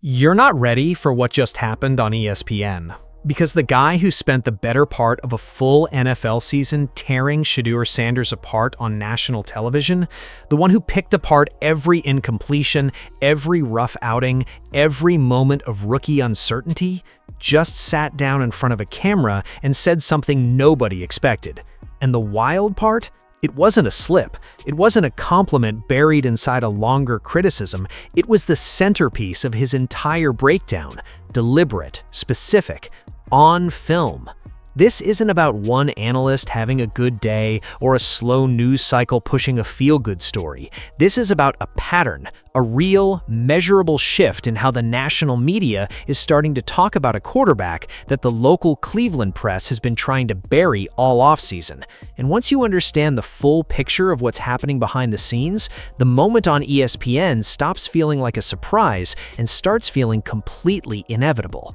You're not ready for what just happened on ESPN. Because the guy who spent the better part of a full NFL season tearing Shedeur Sanders apart on national television, the one who picked apart every incompletion, every rough outing, every moment of rookie uncertainty, just sat down in front of a camera and said something nobody expected. And the wild part? It wasn't a slip. It wasn't a compliment buried inside a longer criticism. It was the centerpiece of his entire breakdown. Deliberate, specific, on film. This isn't about one analyst having a good day or a slow news cycle pushing a feel-good story. This is about a pattern, a real, measurable shift in how the national media is starting to talk about a quarterback that the local Cleveland press has been trying to bury all offseason. And once you understand the full picture of what's happening behind the scenes, the moment on ESPN stops feeling like a surprise and starts feeling completely inevitable.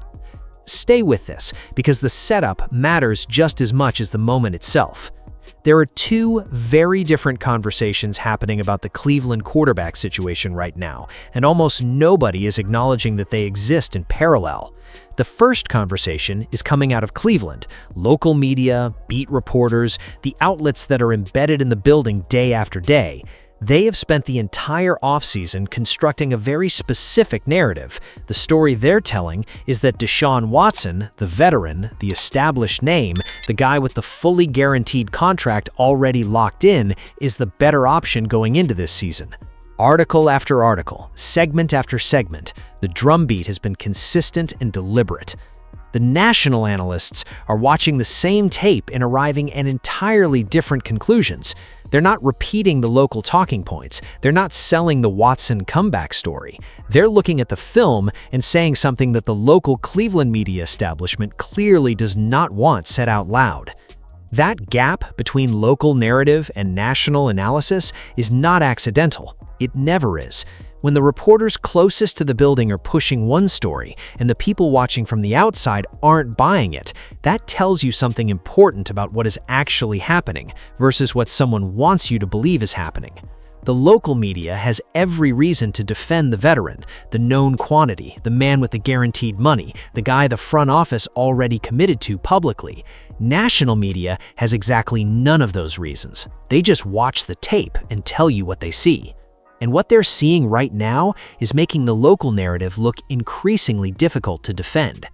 Stay with this, because the setup matters just as much as the moment itself. There are two very different conversations happening about the Cleveland quarterback situation right now, and almost nobody is acknowledging that they exist in parallel. The first conversation is coming out of Cleveland. Local media, beat reporters, the outlets that are embedded in the building day after day. They have spent the entire offseason constructing a very specific narrative. The story they're telling is that Deshaun Watson, the veteran, the established name, the guy with the fully guaranteed contract already locked in, is the better option going into this season. Article after article, segment after segment, the drumbeat has been consistent and deliberate. The national analysts are watching the same tape and arriving at entirely different conclusions. They're not repeating the local talking points. They're not selling the Watson comeback story. They're looking at the film and saying something that the local Cleveland media establishment clearly does not want said out loud. That gap between local narrative and national analysis is not accidental. It never is. When the reporters closest to the building are pushing one story and the people watching from the outside aren't buying it, that tells you something important about what is actually happening versus what someone wants you to believe is happening. The local media has every reason to defend the veteran, the known quantity, the man with the guaranteed money, the guy the front office already committed to publicly. National media has exactly none of those reasons. They just watch the tape and tell you what they see. And what they're seeing right now is making the local narrative look increasingly difficult to defend.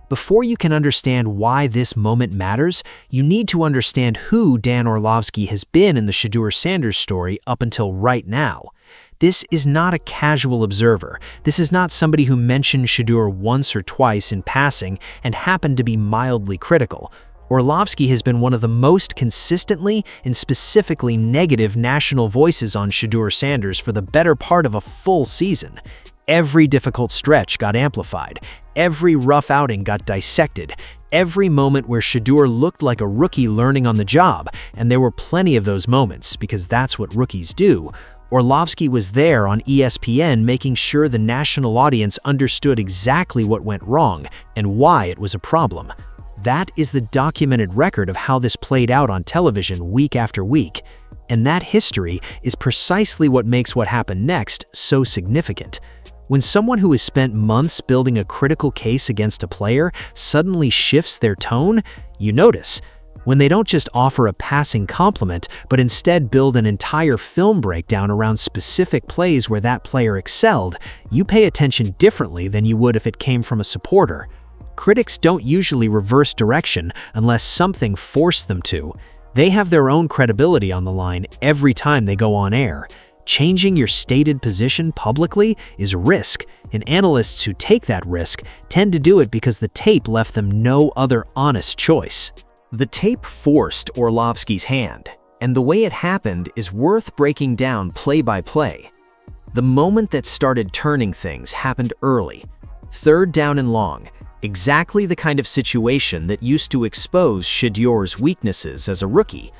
Before you can understand why this moment matters, you need to understand who Dan Orlovsky has been in the Shedeur Sanders story up until right now. This is not a casual observer. This is not somebody who mentioned Shedeur once or twice in passing and happened to be mildly critical. Orlovsky has been one of the most consistently and specifically negative national voices on Shedeur Sanders for the better part of a full season. Every difficult stretch got amplified. Every rough outing got dissected. Every moment where Shedeur looked like a rookie learning on the job, and there were plenty of those moments because that's what rookies do. Orlovsky was there on ESPN making sure the national audience understood exactly what went wrong and why it was a problem. That is the documented record of how this played out on television week after week. And that history is precisely what makes what happened next so significant. When someone who has spent months building a critical case against a player suddenly shifts their tone, you notice. When they don't just offer a passing compliment, but instead build an entire film breakdown around specific plays where that player excelled, you pay attention differently than you would if it came from a supporter. Critics don't usually reverse direction unless something forced them to. They have their own credibility on the line every time they go on air. Changing your stated position publicly is a risk, and analysts who take that risk tend to do it because the tape left them no other honest choice. The tape forced Orlovsky's hand, and the way it happened is worth breaking down play by play. The moment that started turning things happened early. 3rd down and long. Exactly the kind of situation that used to expose Shedeur's weaknesses as a rookie.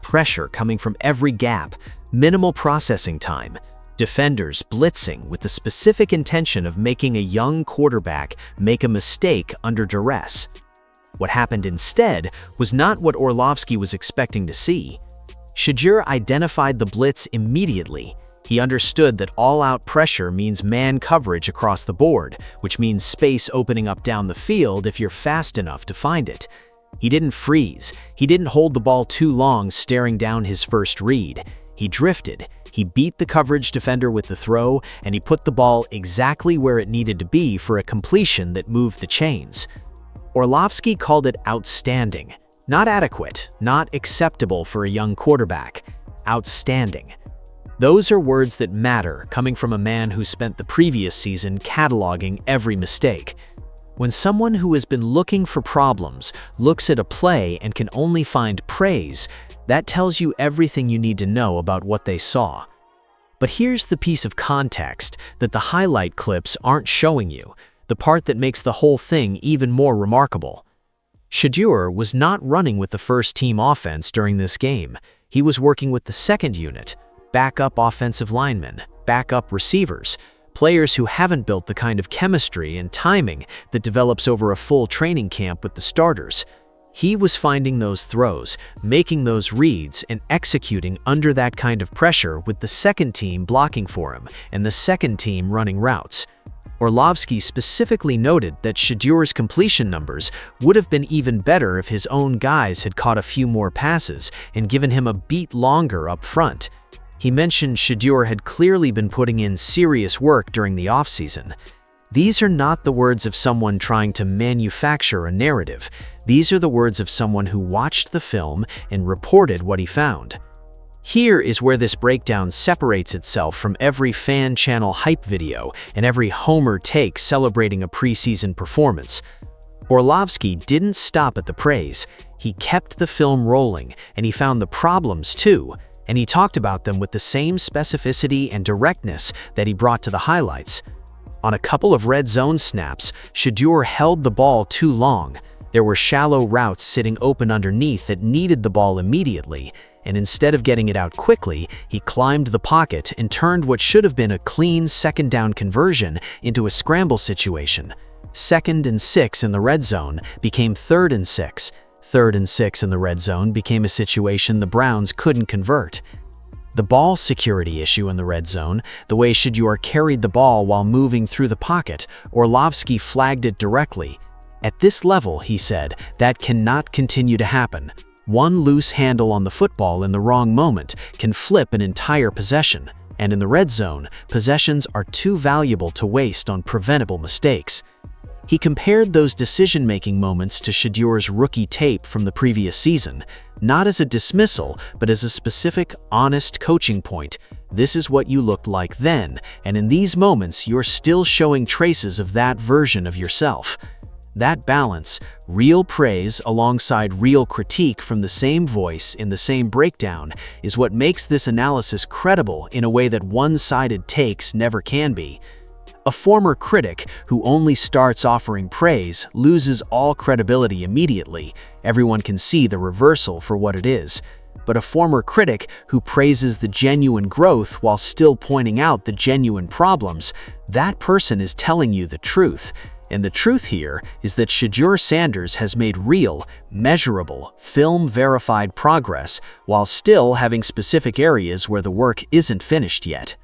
Pressure coming from every gap, minimal processing time, defenders blitzing with the specific intention of making a young quarterback make a mistake under duress. What happened instead was not what Orlovsky was expecting to see. Shedeur identified the blitz immediately. He understood that all-out pressure means man coverage across the board, which means space opening up down the field if you're fast enough to find it. He didn't freeze. He didn't hold the ball too long staring down his first read. He drifted. He beat the coverage defender with the throw, and he put the ball exactly where it needed to be for a completion that moved the chains. Orlovsky called it outstanding. Not adequate, not acceptable for a young quarterback. Outstanding. Those are words that matter, coming from a man who spent the previous season cataloging every mistake. When someone who has been looking for problems looks at a play and can only find praise, that tells you everything you need to know about what they saw. But here's the piece of context that the highlight clips aren't showing you, the part that makes the whole thing even more remarkable. Shedeur was not running with the first-team offense during this game. He was working with the second unit, backup offensive linemen, backup receivers, players who haven't built the kind of chemistry and timing that develops over a full training camp with the starters. He was finding those throws, making those reads, and executing under that kind of pressure with the second team blocking for him and the second team running routes. Orlovsky specifically noted that Shedeur's completion numbers would have been even better if his own guys had caught a few more passes and given him a beat longer up front. He mentioned Shedeur had clearly been putting in serious work during the offseason. These are not the words of someone trying to manufacture a narrative. These are the words of someone who watched the film and reported what he found. Here is where this breakdown separates itself from every fan channel hype video and every homer take celebrating a preseason performance. Orlovsky didn't stop at the praise. He kept the film rolling, and he found the problems too. And he talked about them with the same specificity and directness that he brought to the highlights. On a couple of red zone snaps, Shedeur held the ball too long. There were shallow routes sitting open underneath that needed the ball immediately, and instead of getting it out quickly, he climbed the pocket and turned what should have been a clean second down conversion into a scramble situation. 2nd and 6 in the red zone became 3rd and 6. 3rd and 6 in the red zone became a situation the Browns couldn't convert. The ball security issue in the red zone, the way Shedeur carried the ball while moving through the pocket, Orlovsky flagged it directly. At this level, he said, that cannot continue to happen. One loose handle on the football in the wrong moment can flip an entire possession, and in the red zone, possessions are too valuable to waste on preventable mistakes. He compared those decision-making moments to Shedeur's rookie tape from the previous season, not as a dismissal, but as a specific, honest coaching point. This is what you looked like then, and in these moments you're still showing traces of that version of yourself. That balance, real praise alongside real critique from the same voice in the same breakdown, is what makes this analysis credible in a way that one-sided takes never can be. A former critic who only starts offering praise loses all credibility immediately. Everyone can see the reversal for what it is. But a former critic who praises the genuine growth while still pointing out the genuine problems, that person is telling you the truth. And the truth here is that Shedeur Sanders has made real, measurable, film-verified progress while still having specific areas where the work isn't finished yet.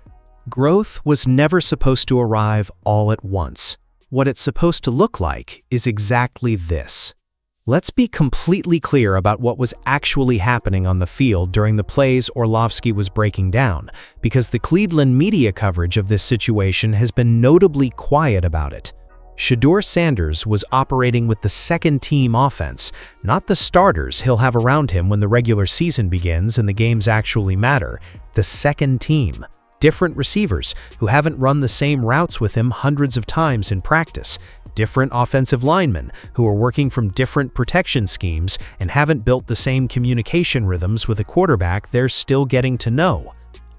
Growth was never supposed to arrive all at once. What it's supposed to look like is exactly this. Let's be completely clear about what was actually happening on the field during the plays Orlovsky was breaking down, because the Cleveland media coverage of this situation has been notably quiet about it. Shedeur Sanders was operating with the second-team offense, not the starters he'll have around him when the regular season begins and the games actually matter. The second team. Different receivers who haven't run the same routes with him hundreds of times in practice. Different offensive linemen who are working from different protection schemes and haven't built the same communication rhythms with a quarterback they're still getting to know.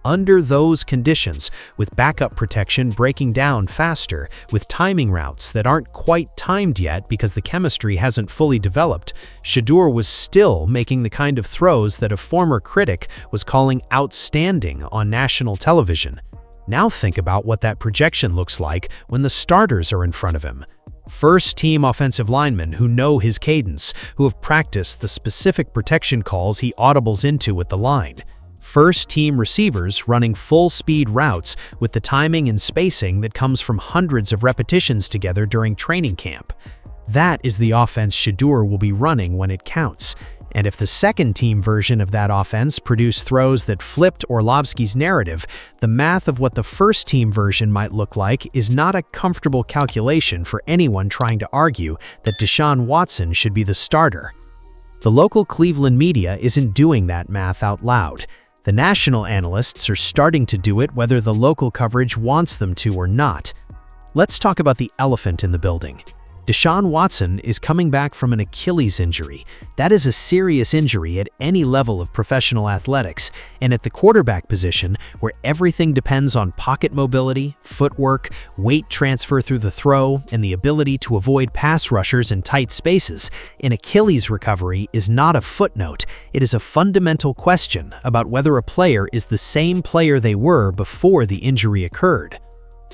Under those conditions, with backup protection breaking down faster, with timing routes that aren't quite timed yet because the chemistry hasn't fully developed, Shedeur was still making the kind of throws that a former critic was calling outstanding on national television. Now think about what that projection looks like when the starters are in front of him. First-team offensive linemen who know his cadence, who have practiced the specific protection calls he audibles into at the line. First-team receivers running full-speed routes with the timing and spacing that comes from hundreds of repetitions together during training camp. That is the offense Shedeur will be running when it counts. And if the second-team version of that offense produced throws that flipped Orlovsky's narrative, the math of what the first-team version might look like is not a comfortable calculation for anyone trying to argue that Deshaun Watson should be the starter. The local Cleveland media isn't doing that math out loud. The national analysts are starting to do it whether the local coverage wants them to or not. Let's talk about the elephant in the building. Deshaun Watson is coming back from an Achilles injury. That is a serious injury at any level of professional athletics, and at the quarterback position, where everything depends on pocket mobility, footwork, weight transfer through the throw, and the ability to avoid pass rushers in tight spaces, an Achilles recovery is not a footnote. It is a fundamental question about whether a player is the same player they were before the injury occurred.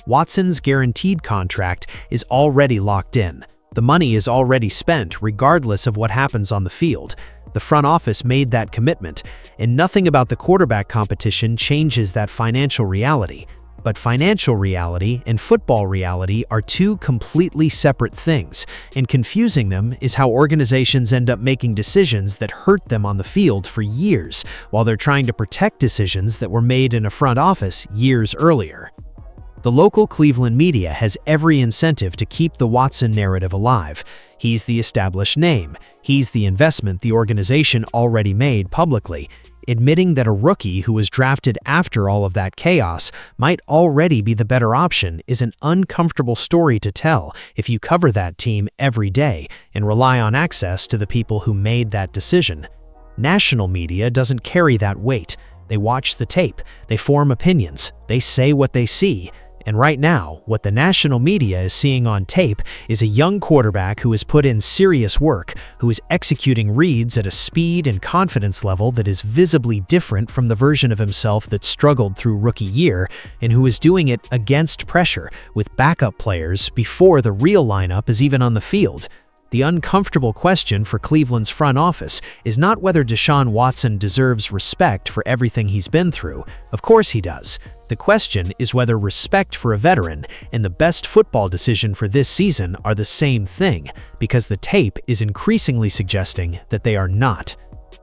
Watson's guaranteed contract is already locked in. The money is already spent regardless of what happens on the field. The front office made that commitment, and nothing about the quarterback competition changes that financial reality. But financial reality and football reality are two completely separate things, and confusing them is how organizations end up making decisions that hurt them on the field for years, while they're trying to protect decisions that were made in a front office years earlier. The local Cleveland media has every incentive to keep the Watson narrative alive. He's the established name. He's the investment the organization already made publicly. Admitting that a rookie who was drafted after all of that chaos might already be the better option is an uncomfortable story to tell if you cover that team every day and rely on access to the people who made that decision. National media doesn't carry that weight. They watch the tape. They form opinions. They say what they see. And right now, what the national media is seeing on tape is a young quarterback who has put in serious work, who is executing reads at a speed and confidence level that is visibly different from the version of himself that struggled through rookie year, and who is doing it against pressure with backup players before the real lineup is even on the field. The uncomfortable question for Cleveland's front office is not whether Deshaun Watson deserves respect for everything he's been through. Of course he does. The question is whether respect for a veteran and the best football decision for this season are the same thing, because the tape is increasingly suggesting that they are not.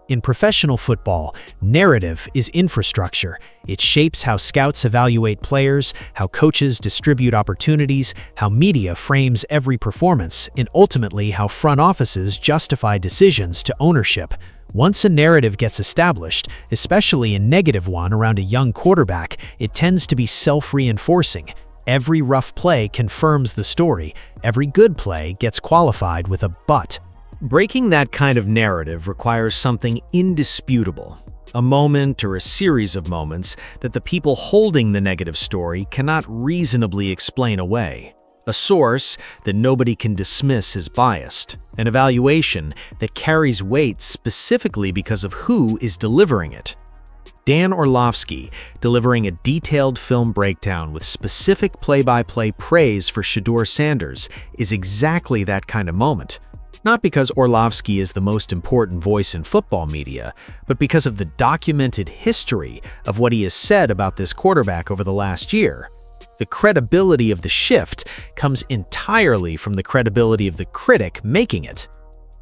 In professional football, narrative is infrastructure. It shapes how scouts evaluate players, how coaches distribute opportunities, how media frames every performance, and ultimately how front offices justify decisions to ownership. Once a narrative gets established, especially a negative one around a young quarterback, it tends to be self-reinforcing. Every rough play confirms the story. Every good play gets qualified with a but. Breaking that kind of narrative requires something indisputable, a moment or a series of moments that the people holding the negative story cannot reasonably explain away. A source that nobody can dismiss as biased, an evaluation that carries weight specifically because of who is delivering it. Dan Orlovsky delivering a detailed film breakdown with specific play-by-play praise for Shedeur Sanders is exactly that kind of moment. Not because Orlovsky is the most important voice in football media, but because of the documented history of what he has said about this quarterback over the last year. The credibility of the shift comes entirely from the credibility of the critic making it.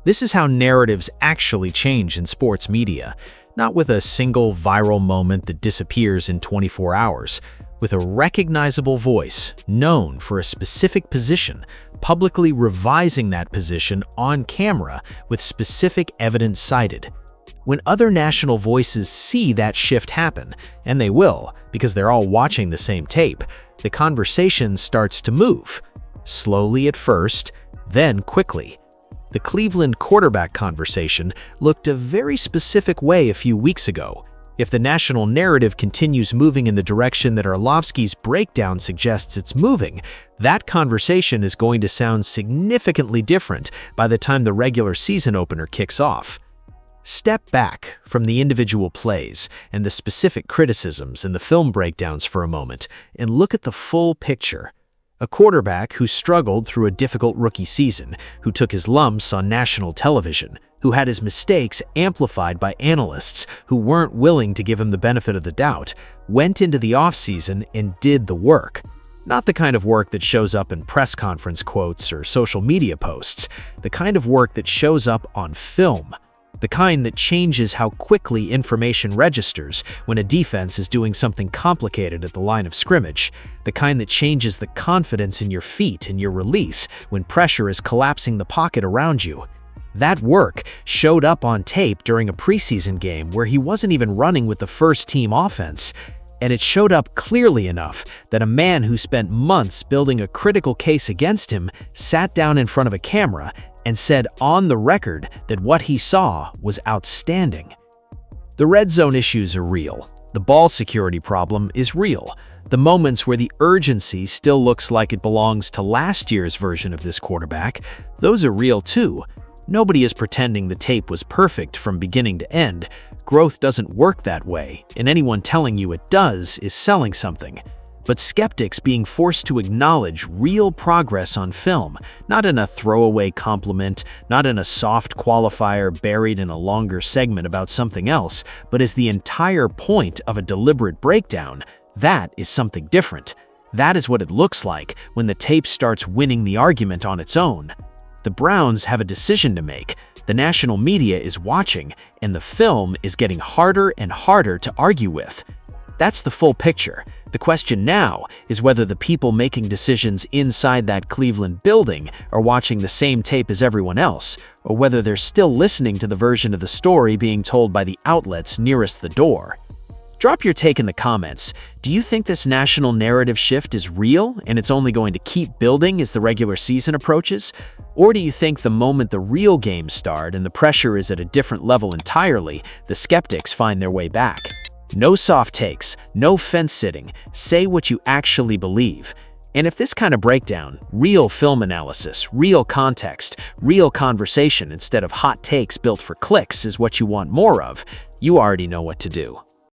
This is how narratives actually change in sports media, not with a single viral moment that disappears in 24 hours, with a recognizable voice known for a specific position, publicly revising that position on camera with specific evidence cited. When other national voices see that shift happen, and they will because they're all watching the same tape, the conversation starts to move. Slowly at first, then quickly. The Cleveland quarterback conversation looked a very specific way a few weeks ago. If the national narrative continues moving in the direction that Orlovsky's breakdown suggests it's moving, that conversation is going to sound significantly different by the time the regular season opener kicks off. Step back from the individual plays and the specific criticisms in the film breakdowns for a moment and look at the full picture. A quarterback who struggled through a difficult rookie season, who took his lumps on national television, who had his mistakes amplified by analysts who weren't willing to give him the benefit of the doubt, went into the offseason and did the work. Not the kind of work that shows up in press conference quotes or social media posts, the kind of work that shows up on film. The kind that changes how quickly information registers when a defense is doing something complicated at the line of scrimmage. The kind that changes the confidence in your feet and your release when pressure is collapsing the pocket around you. That work showed up on tape during a preseason game where he wasn't even running with the first-team offense. And it showed up clearly enough that a man who spent months building a critical case against him sat down in front of a camera and said on the record that what he saw was outstanding. The red zone issues are real. The ball security problem is real. The moments where the urgency still looks like it belongs to last year's version of this quarterback, those are real too. Nobody is pretending the tape was perfect from beginning to end. Growth doesn't work that way, and anyone telling you it does is selling something. But skeptics being forced to acknowledge real progress on film, not in a throwaway compliment, not in a soft qualifier buried in a longer segment about something else, but as the entire point of a deliberate breakdown, that is something different. That is what it looks like when the tape starts winning the argument on its own. The Browns have a decision to make. The national media is watching, and the film is getting harder and harder to argue with. That's the full picture. The question now is whether the people making decisions inside that Cleveland building are watching the same tape as everyone else, or whether they're still listening to the version of the story being told by the outlets nearest the door. Drop your take in the comments. Do you think this national narrative shift is real and it's only going to keep building as the regular season approaches? Or do you think the moment the real games start and the pressure is at a different level entirely, the skeptics find their way back? No soft takes, no fence-sitting, say what you actually believe. And if this kind of breakdown, real film analysis, real context, real conversation instead of hot takes built for clicks is what you want more of, you already know what to do.